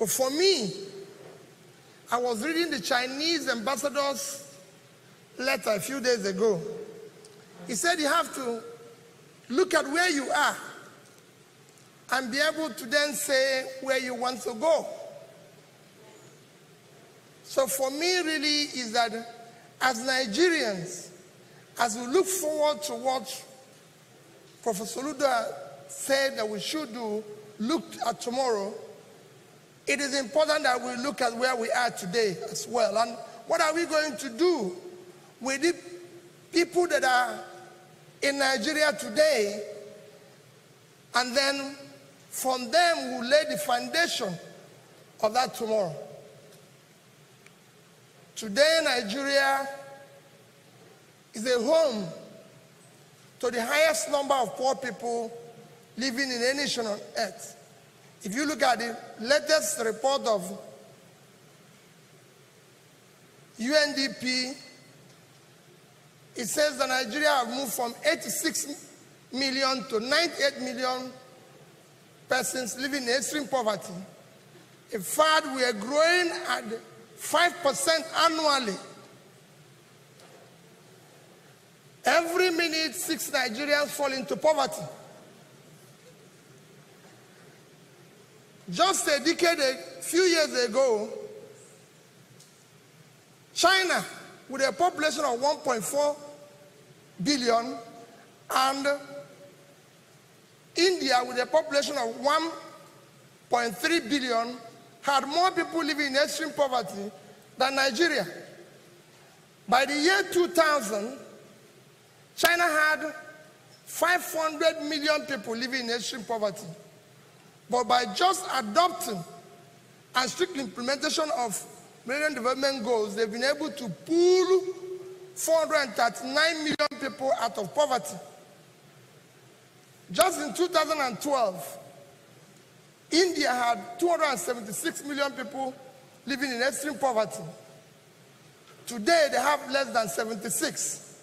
But for me, I was reading the Chinese ambassador's letter a few days ago. He said you have to look at where you are and be able to then say where you want to go. So for me, really, is that as Nigerians, as we look forward to what Professor Luda said that we should do, look at tomorrow, it is important that we look at where we are today as well. And what are we going to do with the people that are in Nigeria today? And then from them, we'll lay the foundation of that tomorrow. Today, Nigeria is a home to the highest number of poor people living in any nation on earth. If you look at the latest report of UNDP, it says that Nigeria have moved from 86 million to 98 million persons living in extreme poverty. In fact, we are growing at 5% annually. Every minute, 6 Nigerians fall into poverty. Just a decade, a few years ago, China, with a population of 1.4 billion, and India, with a population of 1.3 billion, had more people living in extreme poverty than Nigeria. By the year 2000, China had 500 million people living in extreme poverty. But by just adopting and strict implementation of Millennium Development Goals, they've been able to pull 439 million people out of poverty. Just in 2012, India had 276 million people living in extreme poverty. Today, they have less than 76.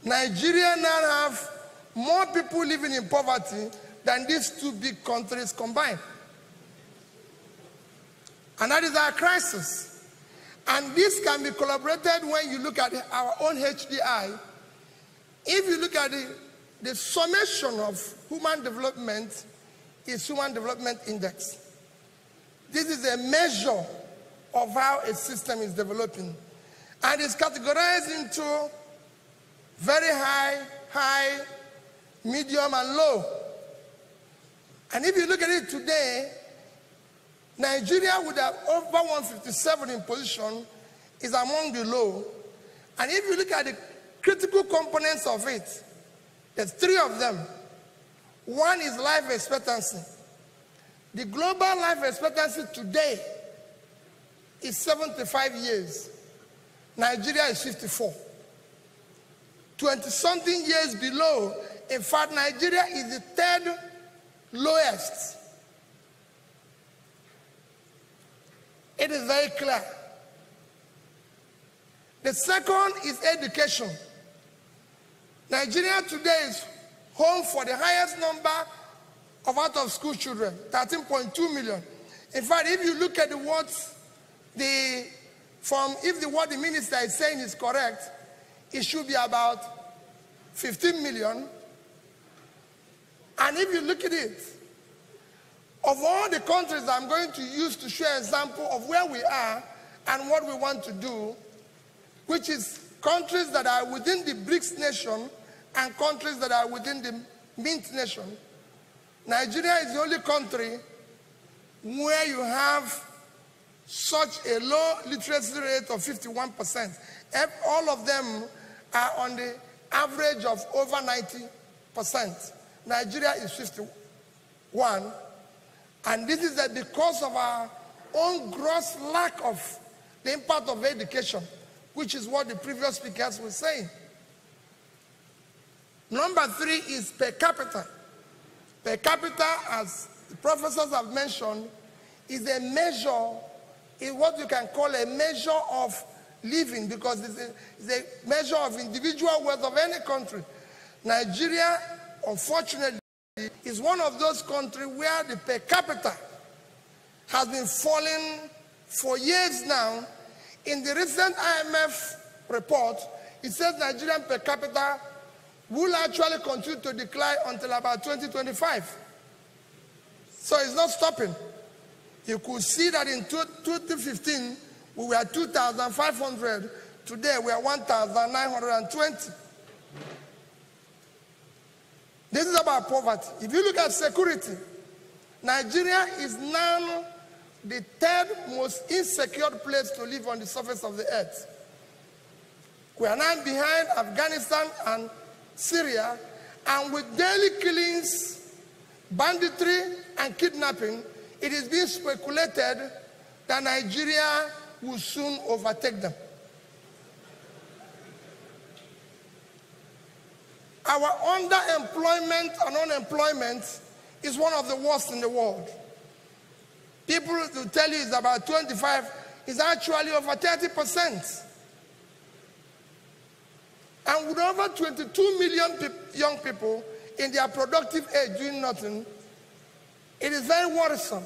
Nigeria now have more people living in poverty than these two big countries combined. And that is our crisis. And this can be collaborated when you look at our own HDI. If you look at the summation of human development, is Human Development Index. This is a measure of how a system is developing. And it's categorized into very high, medium, and low. And if you look at it today, Nigeria would have over 157 in position, is among the low. And if you look at the critical components of it, there's 3 of them. One is life expectancy. The global life expectancy today is 75 years. Nigeria is 54. 20-something years below. In fact, Nigeria is the 3rd lowest. It is very clear. The second is education. Nigeria today is home for the highest number of out-of-school children, 13.2 million. In fact, if you look at the words, if the word the minister is saying is correct, it should be about 15 million. And if you look at it, of all the countries I'm going to use to show an example of where we are and what we want to do, which is countries that are within the BRICS nation and countries that are within the Mint nation, Nigeria is the only country where you have such a low literacy rate of 51%. All of them are on the average of over 90%. Nigeria is 51. And this is because of our own gross lack of the impact of education, which is what the previous speakers were saying. Number 3 is per capita. Per capita, as the professors have mentioned, is a measure, is what you can call a measure of living, because it's a measure of individual wealth of any country. Nigeria, unfortunately, is one of those countries where the per capita has been falling for years now. In the recent IMF report, it says Nigerian per capita will actually continue to decline until about 2025. So it's not stopping. You could see that in 2015, we were 2,500. Today, we are 1,920. This is about poverty. If you look at security, Nigeria is now the third most insecure place to live on the surface of the earth. We are now behind Afghanistan and Syria, and with daily killings, banditry, and kidnapping, it is being speculated that Nigeria will soon overtake them. Our underemployment and unemployment is one of the worst in the world. People will tell you it's about 25, it's actually over 30%. And with over 22 million young people in their productive age doing nothing, it is very worrisome.